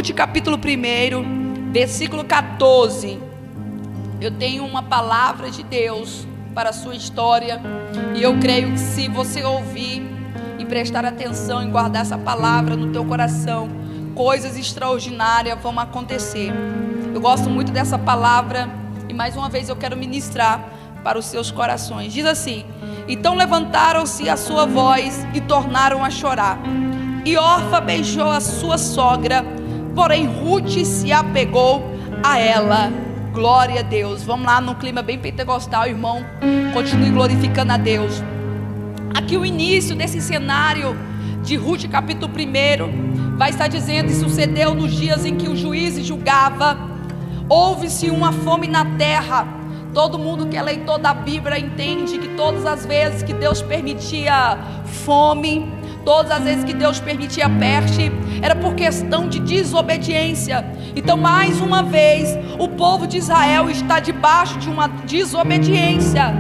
Ruth capítulo 1, versículo 14. Eu tenho uma palavra de Deus para a sua história, e eu creio que se você ouvir e prestar atenção em guardar essa palavra no teu coração, coisas extraordinárias vão acontecer. Eu gosto muito dessa palavra e mais uma vez eu quero ministrar para os seus corações. Diz assim: então levantaram-se a sua voz e tornaram a chorar, e Orfa beijou a sua sogra, porém Ruth se apegou a ela. Glória a Deus. Vamos lá, num clima bem pentecostal, irmão. Continue glorificando a Deus. Aqui o início desse cenário de Ruth capítulo 1 vai estar dizendo: e sucedeu nos dias em que o juiz julgava, houve-se uma fome na terra. Todo mundo que é leitor da Bíblia entende que todas as vezes que Deus permitia fome, todas as vezes que Deus permitia peste, era por questão de desobediência. Então, mais uma vez, o povo de Israel está debaixo de uma desobediência.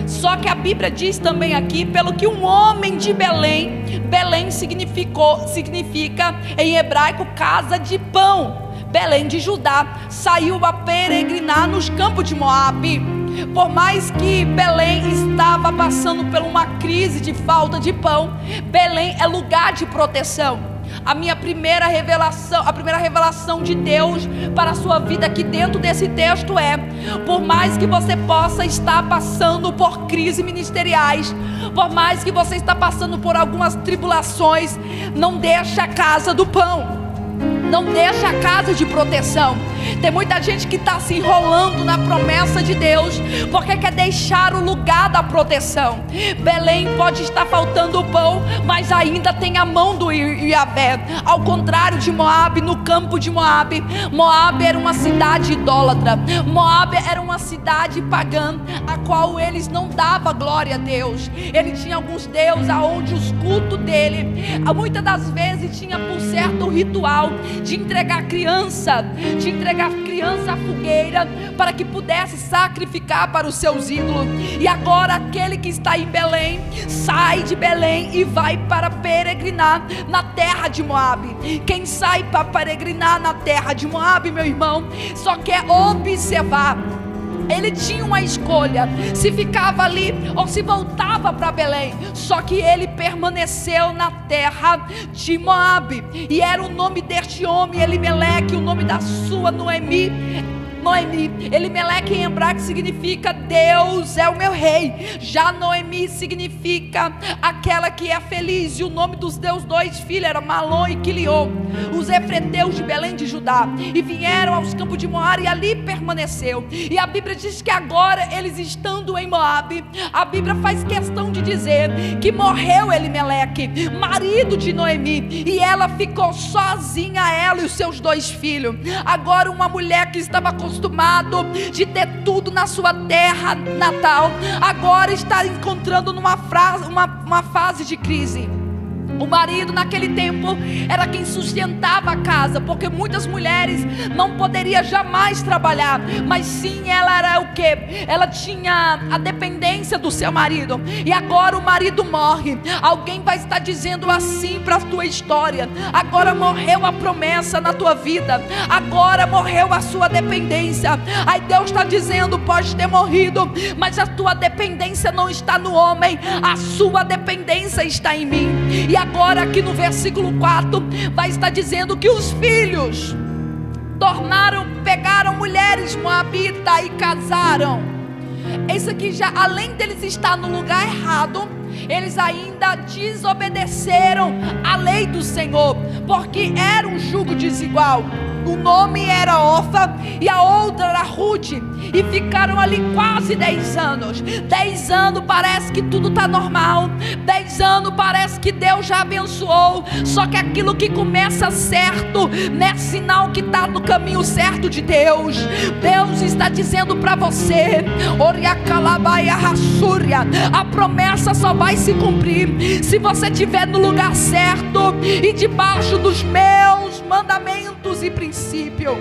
Só que a Bíblia diz também aqui, pelo que um homem de Belém, Belém significa em hebraico casa de pão, Belém de Judá, saiu a peregrinar nos campos de Moabe. Por mais que Belém estava passando por uma crise de falta de pão, Belém é lugar de proteção. A primeira revelação de Deus para a sua vida aqui dentro desse texto é: por mais que você possa estar passando por crises ministeriais, por mais que você está passando por algumas tribulações, não deixa a casa do pão, não deixa a casa de proteção. Tem muita gente que está se enrolando na promessa de Deus, porque quer deixar o lugar da proteção. Belém pode estar faltando o pão, mas ainda tem a mão do Yahvé. Ao contrário de Moabe, no campo de Moabe, Moabe era uma cidade idólatra, Moabe era uma cidade pagã, a qual eles não davam glória a Deus. Ele tinha alguns deuses aonde os cultos dele, muitas das vezes tinha por certo o ritual de entregar criança à fogueira, para que pudesse sacrificar para os seus ídolos. E agora aquele que está em Belém, sai de Belém e vai para peregrinar na terra de Moabe. Quem sai para peregrinar na terra de Moabe, meu irmão, só quer observar. Ele tinha uma escolha, se ficava ali ou se voltava para Belém. Só que ele permaneceu na terra de Moabe. E era o nome deste homem Elimeleque, o nome da sua Noemi. Elimeleque em hebraico significa Deus é o meu rei. Já Noemi significa aquela que é feliz. E o nome dos seus dois filhos era Malom e Quilion, os efreteus de Belém de Judá. E vieram aos campos de Moabe e ali permaneceu. E a Bíblia diz que agora eles estando em Moabe, a Bíblia faz questão de dizer que morreu Elimeleque, marido de Noemi, e ela ficou sozinha, ela e os seus dois filhos. Agora uma mulher que estava acostumado de ter tudo na sua terra natal, agora está encontrando uma fase de crise. O marido naquele tempo era quem sustentava a casa, porque muitas mulheres não poderiam jamais trabalhar, mas sim ela era o quê? Ela tinha a dependência do seu marido. E agora o marido morre. Alguém vai estar dizendo assim para a tua história: agora morreu a promessa na tua vida, agora morreu a sua dependência. Aí Deus está dizendo: pode ter morrido, mas a tua dependência não está no homem, a sua dependência está em mim. E agora aqui no versículo 4 vai estar dizendo que os filhos pegaram mulheres moabitas e casaram. Isso aqui já, além deles estar no lugar errado, eles ainda desobedeceram a lei do Senhor, porque era um jugo desigual. O nome era Orfa e a outra era Ruth, e ficaram ali quase 10 anos. 10 anos parece que tudo está normal, 10 anos parece que Deus já abençoou. Só que aquilo que começa certo não é sinal que está no caminho certo de Deus. Deus está dizendo para você: a promessa só vai se cumprir se você estiver no lugar certo e debaixo dos meus mandamentos e princípios.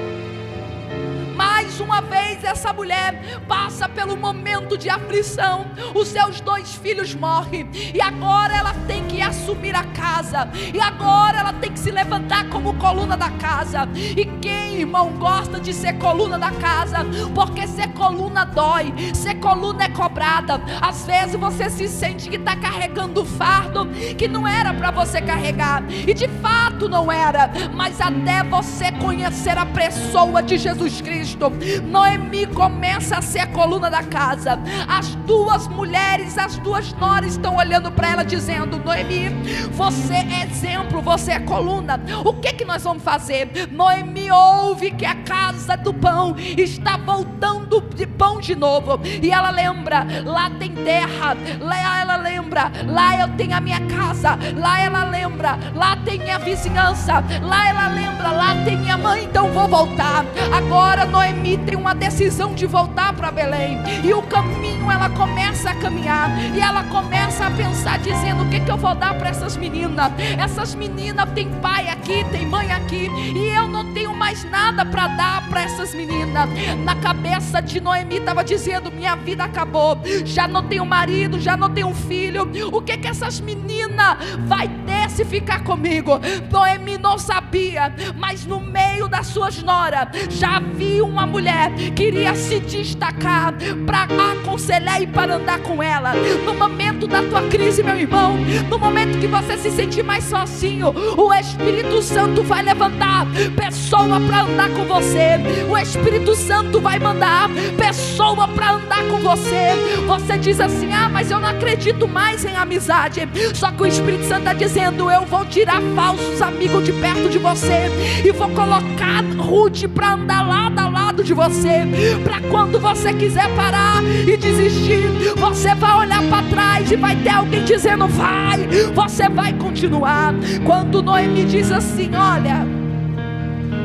Mais uma vez essa mulher passa pelo momento de aflição. Os seus 2 filhos morrem, e agora ela tem que assumir a casa, e agora ela tem que se levantar como coluna da casa. E quem, irmão, gosta de ser coluna da casa? Porque ser coluna dói, ser coluna é cobrada. Às vezes você se sente que está carregando fardo que não era para você carregar, e de fato não era, mas até você conhecer a pessoa de Jesus Cristo, Noemi começa a ser a coluna da casa. As duas mulheres, as duas noras estão olhando para ela dizendo: Noemi, você é exemplo, você é coluna. O que nós vamos fazer? Noemi ouve que a casa do pão está voltando de pão de novo, e ela lembra: lá tem terra, lá ela lembra, lá eu tenho a minha casa, lá ela lembra, lá tem minha vizinhança, lá ela lembra, lá tem minha mãe, então vou voltar. Agora Noemi tem uma decisão de voltar para Belém, e o caminho ela começa a caminhar, e ela começa a pensar, dizendo: o que eu vou dar para essas meninas? Essas meninas têm pai aqui, tem mãe aqui, e eu não tenho mais nada para dar para essas meninas. Na cabeça de Noemi estava dizendo: minha vida acabou, já não tenho marido, já não tenho filho, o que essas meninas vai ter se ficar comigo? Noemi não sabia, mas no meio das suas noras já havia uma mulher que iria se destacar para aconselhar e para andar com ela. No momento da tua crise, meu irmão, no momento que você se sentir mais sozinho, o Espírito Santo vai levantar pessoa para andar com você. O Espírito Santo vai mandar pessoa para andar com você. Você diz assim: ah, mas eu não acredito mais em amizade. Só que o Espírito Santo está dizendo: eu vou tirar falsos amigos de perto de você, e vou colocar Ruth para andar lado a lado de você, para quando você quiser parar e desistir, você vai olhar para trás e vai ter alguém dizendo: vai, você vai continuar. Quando Noemi diz assim: olha,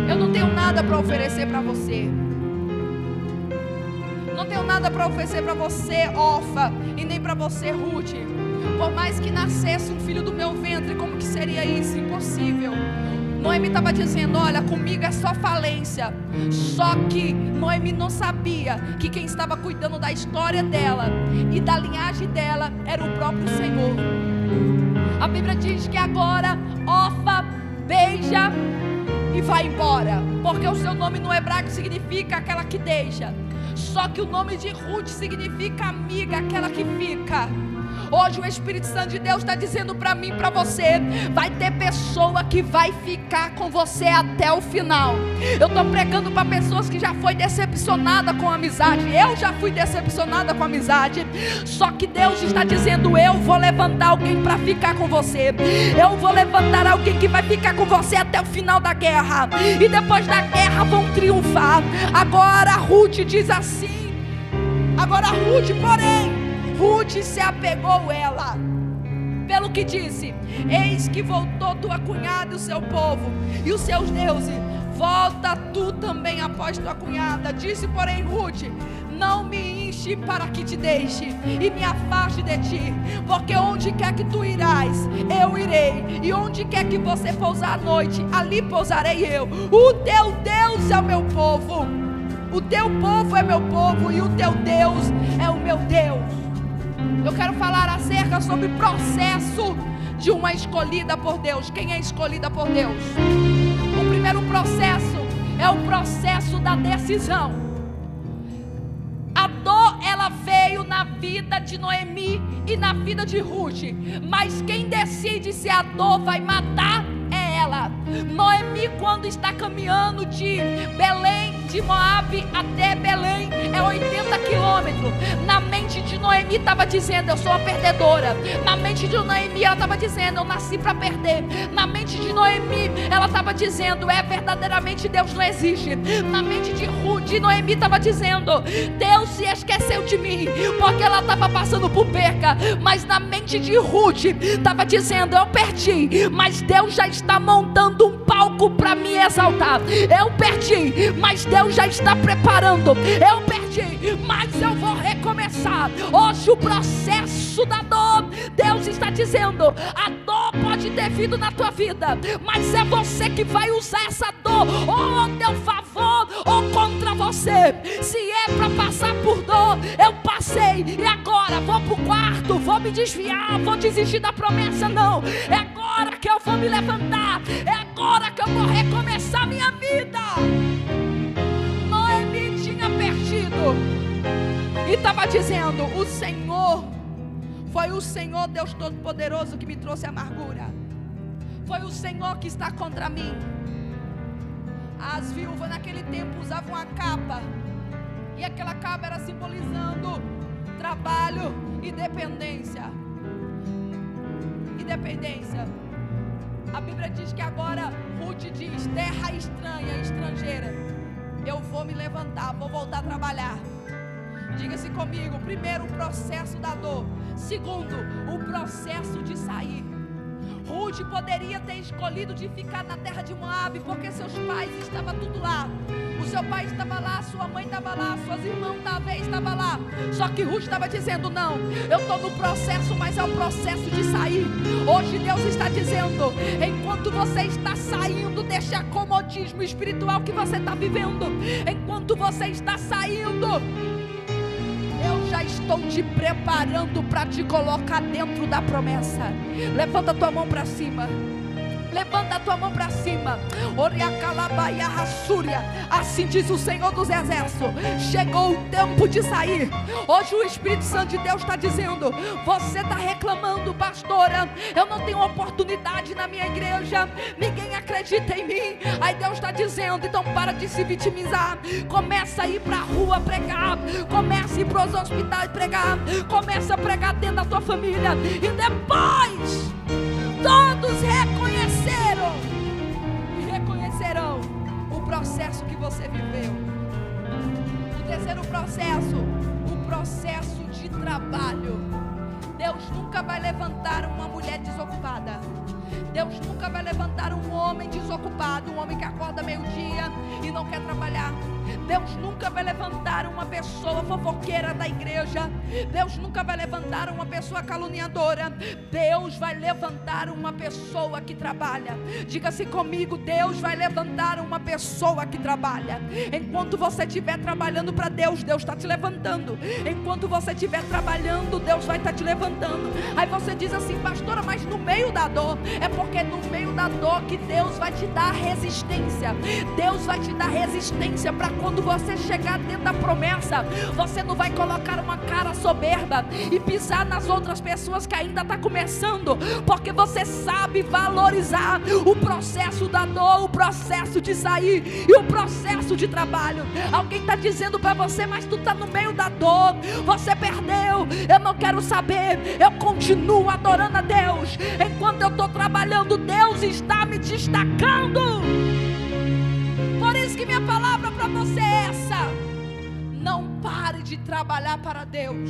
eu não tenho nada para oferecer para você, não tenho nada para oferecer para você, Orfa, e nem para você, Ruth. Por mais que nascesse um filho do meu ventre, como que seria isso? Impossível. Noemi estava dizendo: olha, comigo é só falência. Só que Noemi não sabia que quem estava cuidando da história dela e da linhagem dela era o próprio Senhor. A Bíblia diz que agora Orfa beija e vai embora, porque o seu nome no hebraico significa aquela que deixa. Só que o nome de Ruth significa amiga, aquela que fica. Hoje o Espírito Santo de Deus está dizendo para mim, para você: vai ter pessoa que vai ficar com você até o final. Eu estou pregando para pessoas que já foi decepcionada com a amizade. Eu já fui decepcionada com a amizade. Só que Deus está dizendo: eu vou levantar alguém para ficar com você. Eu vou levantar alguém que vai ficar com você até o final da guerra, e depois da guerra vão triunfar. Agora Ruth diz assim: agora Ruth, porém, Ruth se apegou ela, pelo que disse: eis que voltou tua cunhada e o seu povo e os seus deuses, volta tu também após tua cunhada. Disse, porém, Ruth: não me enche para que te deixe e me afaste de ti, porque onde quer que tu irás, eu irei, e onde quer que você pousar à noite, ali pousarei eu. O teu Deus é o meu povo, o teu povo é meu povo, e o teu Deus é o meu Deus. Eu quero falar acerca sobre o processo de uma escolhida por Deus. Quem é escolhida por Deus? O primeiro processo é o processo da decisão. A dor, ela veio na vida de Noemi e na vida de Ruth, mas quem decide se a dor vai matar é ela. Noemi, quando está caminhando de Belém, de Moabe até Belém, é 80 quilômetros. Na mente de Noemi estava dizendo: eu sou uma perdedora. Na mente de Noemi ela estava dizendo: eu nasci para perder. Na mente de Noemi ela estava dizendo: verdadeiramente Deus não existe. Na mente de Ruth, Noemi estava dizendo: Deus se esqueceu de mim, porque ela estava passando por perca. Mas na mente de Ruth estava dizendo: eu perdi, mas Deus já está montando um palco para me exaltar. Eu perdi, mas Deus já está preparando. Eu perdi, mas eu vou recomeçar. Hoje o processo da dor, Deus está dizendo: a dor pode ter vindo na tua vida, mas é você que vai usar essa dor ou a teu favor ou contra você. você. Se é para passar por dor, eu passei. E agora vou para o quarto, vou me desviar, vou desistir da promessa. Não, é agora que eu vou me levantar. É agora que eu vou recomeçar minha vida. Noemi tinha perdido e estava dizendo: o Senhor, foi o Senhor Deus Todo-Poderoso que me trouxe amargura. Foi o Senhor que está contra mim. As viúvas naquele tempo usavam uma capa, e aquela capa era simbolizando trabalho e dependência. A Bíblia diz que agora Ruth diz: terra estranha, estrangeira, eu vou me levantar, vou voltar a trabalhar. Diga-se comigo: primeiro, o processo da dor. Segundo, o processo de sair. Ruth poderia ter escolhido de ficar na terra de Moabe, porque seus pais estavam tudo lá. O seu pai estava lá, sua mãe estava lá, suas irmãs talvez estavam lá. Só que Ruth estava dizendo: não, eu estou no processo, mas é o processo de sair. Hoje Deus está dizendo: enquanto você está saindo deste acomodismo espiritual que você está vivendo, enquanto você está saindo, eu já estou te preparando para te colocar dentro da promessa. Levanta a tua mão para cima. Levanta a tua mão para cima. Assim diz o Senhor dos Exércitos: chegou o tempo de sair. Hoje o Espírito Santo de Deus está dizendo: você está reclamando, pastora, eu não tenho oportunidade na minha igreja, ninguém acredita em mim. Aí Deus está dizendo: então para de se vitimizar. Começa a ir para a rua pregar. Começa a ir para os hospitais pregar. Começa a pregar dentro da tua família. E depois todos reconhecerão o processo que você viveu. O terceiro processo, o processo de trabalho. Deus nunca vai levantar uma mulher desocupada. Deus nunca vai levantar um homem desocupado, um homem que acorda meio-dia e não quer trabalhar. Deus nunca vai levantar uma pessoa fofoqueira da igreja. Deus nunca vai levantar uma pessoa caluniadora. Deus vai levantar uma pessoa que trabalha. Diga-se comigo: Deus vai levantar uma pessoa que trabalha. Enquanto você estiver trabalhando para Deus, Deus está te levantando. Enquanto você estiver trabalhando, Deus vai estar te levantando. Aí você diz assim: pastora, mas no meio da dor. É porque é no meio da dor que Deus vai te dar resistência. Deus vai te dar resistência para quando você chegar dentro da promessa, você não vai colocar uma cara soberba e pisar nas outras pessoas que ainda está começando, porque você sabe valorizar o processo da dor, o processo de sair e o processo de trabalho. Alguém está dizendo para você: mas tu está no meio da dor, você perdeu. Eu não quero saber, eu continuo adorando a Deus. Enquanto eu estou trabalhando, Deus está me destacando. Por isso que minha palavra para você é essa: não pare de trabalhar para Deus.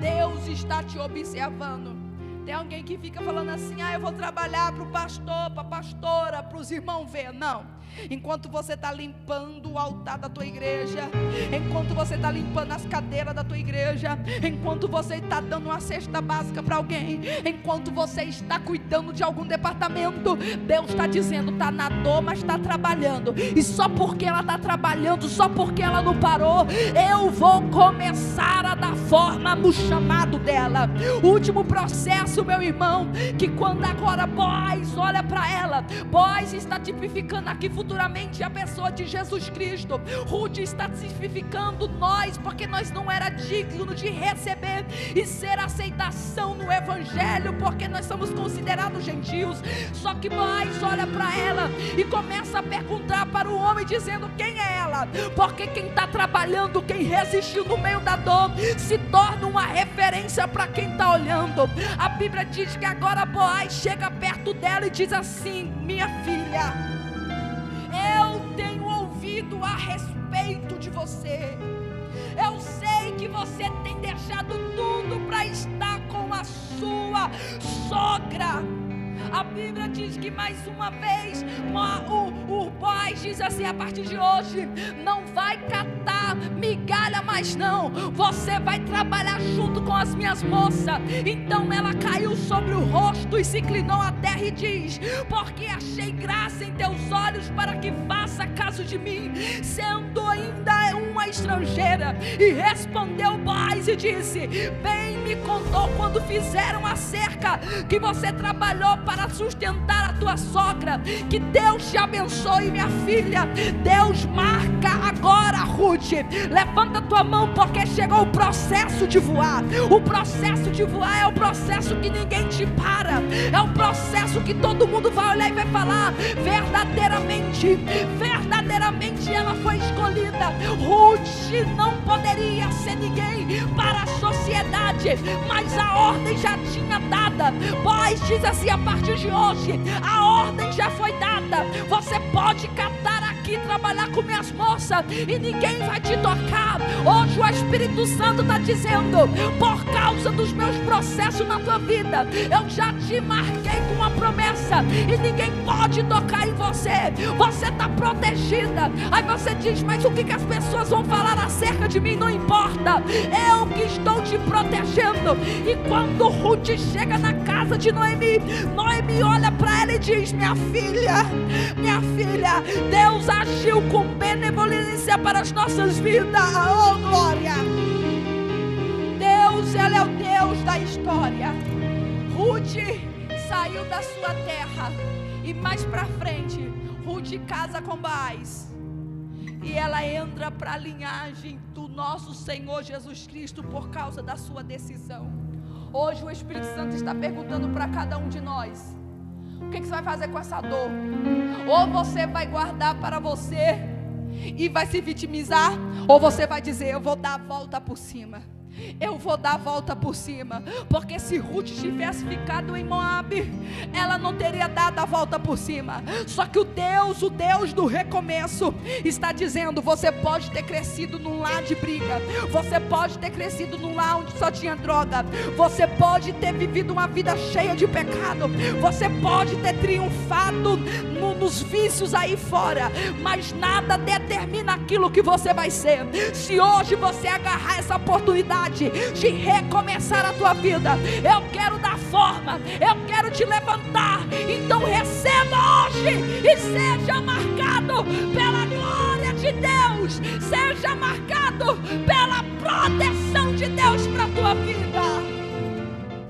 Deus está te observando. Tem alguém que fica falando assim: eu vou trabalhar para o pastor, para a pastora, para os irmãos ver. Não. Enquanto você está limpando o altar da tua igreja, enquanto você está limpando as cadeiras da tua igreja, enquanto você está dando uma cesta básica para alguém, enquanto você está cuidando de algum departamento, Deus está dizendo: está na dor, mas está trabalhando. E só porque ela está trabalhando, só porque ela não parou, eu vou começar a dar forma no chamado dela. O último processo, meu irmão, que quando agora Boaz olha para ela, Boaz está tipificando aqui futuramente a pessoa de Jesus Cristo. Ruth está tipificando nós, porque nós não era digno de receber e ser aceitação no Evangelho, porque nós somos considerados gentios. Só que Boaz olha para ela e começa a perguntar para o homem, dizendo: quem é ela? Porque quem está trabalhando, quem resistiu no meio da dor, se torna uma referência para quem está olhando. A Bíblia diz que agora Boaz chega perto dela e diz assim: minha filha, eu tenho ouvido a respeito de você. Eu sei que você tem deixado tudo para estar com a sua sogra. A Bíblia diz que mais uma vez o Boaz diz assim: a partir de hoje não vai catar migalha mais não, você vai trabalhar junto com as minhas moças. Então ela caiu sobre o rosto rosto e se inclinou à terra e diz: porque achei graça em teus olhos para que faça caso de mim, sendo ainda uma estrangeira. E respondeu Boaz e disse: bem me contou quando fizeram a cerca, que você trabalhou para sustentar a tua sogra. Que Deus te abençoe, minha filha. Deus marca agora, Ruth. Levanta tua mão, porque chegou o processo de voar. O processo de voar é o processo que ninguém te para. É o processo que todo mundo vai olhar e vai falar: verdadeiramente ela foi escolhida. Ruth não poderia ser ninguém para a sociedade, mas a ordem já tinha dada. Boaz diz assim: a partir de hoje a ordem já foi dada. Você pode catar aqui, trabalhar com minhas moças e ninguém vai te tocar. Hoje o Espírito Santo está dizendo: por causa dos meus processos na tua vida, eu já te marquei com uma promessa e ninguém pode tocar em você. Você está protegida. Aí você diz: mas o que as pessoas vão falar acerca de mim? Não importa, eu que estou te protegendo. E quando Ruth chega na casa de Noemi, Noemi olha para ela e diz: minha filha, Deus agiu com benevolência para as nossas vidas. Oh glória! Deus, Ele é o Deus da história. Ruth saiu da sua terra e mais para frente Ruth casa com Boaz e ela entra para a linhagem do nosso Senhor Jesus Cristo por causa da sua decisão. Hoje o Espírito Santo está perguntando para cada um de nós: o que você vai fazer com essa dor? Ou você vai guardar para você e vai se vitimizar, ou você vai dizer: eu vou dar a volta por cima. Eu vou dar a volta por cima. Porque se Ruth tivesse ficado em Moabe, ela não teria dado a volta por cima. Só que o Deus do recomeço está dizendo: você pode ter crescido num lar de briga, você pode ter crescido num lar onde só tinha droga, você pode ter vivido uma vida cheia de pecado, você pode ter triunfado nos vícios aí fora, mas nada determina aquilo que você vai ser. Se hoje você agarrar essa oportunidade de recomeçar a tua vida, eu quero dar forma, eu quero te levantar. Então receba hoje e seja marcado pela glória de Deus, seja marcado pela proteção de Deus para a tua vida.